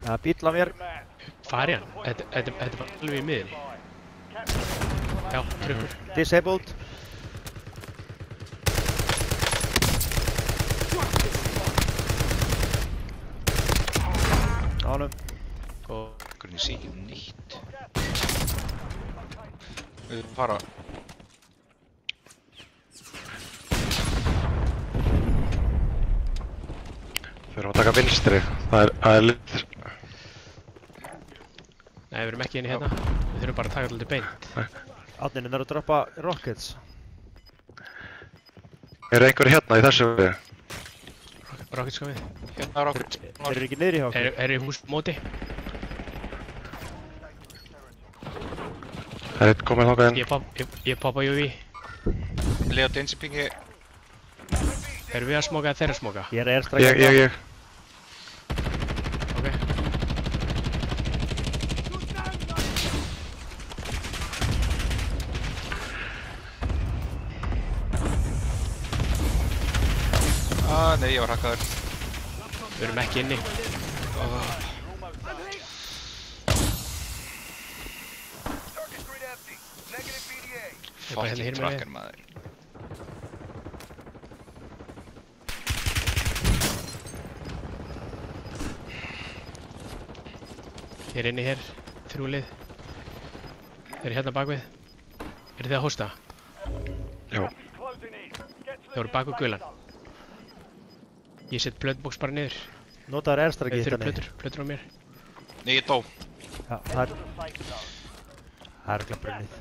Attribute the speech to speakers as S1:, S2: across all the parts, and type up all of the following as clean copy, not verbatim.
S1: Það er bíll á mér.
S2: Fari hann? Þetta var alveg í miðinni. Já, tryggur.
S1: Disabled. Ánum.
S2: Og
S3: Hvernig sé ekki nýtt. Við erum að fara.
S4: Við erum að taka vinstri. Það er litur.
S2: Nei, við erum ekki inni hérna. Við þurfum bara að taka alltaf beint.
S1: Átnin er að droppa rockets.
S4: Eru einhverju hérna í þessu við?
S2: Rockets komið.
S3: Hérna er okkur.
S1: Þeir eru ekki niðri hjá okkur.
S2: Er í hús móti?
S4: Það er eitt komið þangað inn.
S2: Ég poppa UV.
S3: Leo Densipingi.
S2: Erum við að smoka eða þeirra að smoka?
S1: Ég er airstrike.
S4: Ég.
S2: Ok.
S3: Nei, ég var hakkaður.
S2: Við erum ekki inni. bara hérna
S3: Fucking
S2: hinum megin.
S3: tracker maður.
S2: Ég er inni hér, 3 lið. Þeir eru hérna bakvið. Eru þið að hósta?
S4: Já.
S2: Þeir eru bak við gulan. Ég set plötbox bara niður.
S1: Notaður airstrike
S2: Þeir
S1: hérna.
S2: eru plötur á mér.
S3: Nei, ég dó.
S1: Já, það er örugglega brunnið.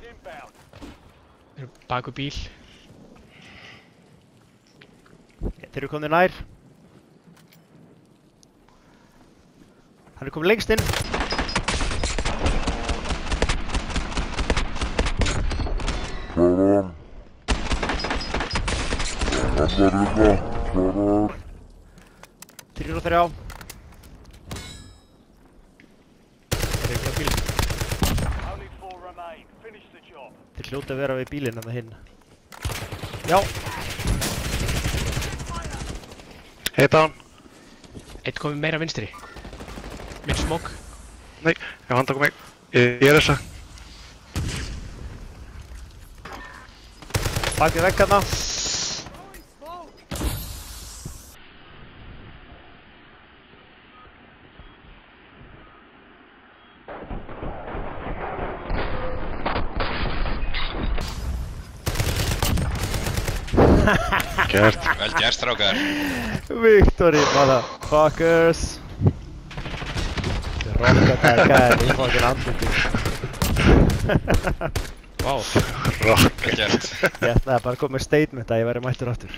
S2: Þeir eru bak við bíl.
S1: Þeir eru komnir nær. Hann er komið lengst inn. Þrír og þrjá.
S2: Þeir eru klá bíl.
S1: Þeir hljóta að vera við bílinn hann hinn. Já.
S4: Heita hann.
S2: Eitt komið meira vinstri. Minn smók.
S4: Nei, já, hann tók mig. Ég er þessa.
S1: Bak við vegg hérna.
S4: Gert.
S3: Vel gert, strákar.
S1: Victory, motherfuckers. Rockataka í fucking andliti.
S2: Vá.
S4: Rock.
S3: Vel gert.
S1: Ég ætlaði bara að koma með statement að ég væri mættur aftur.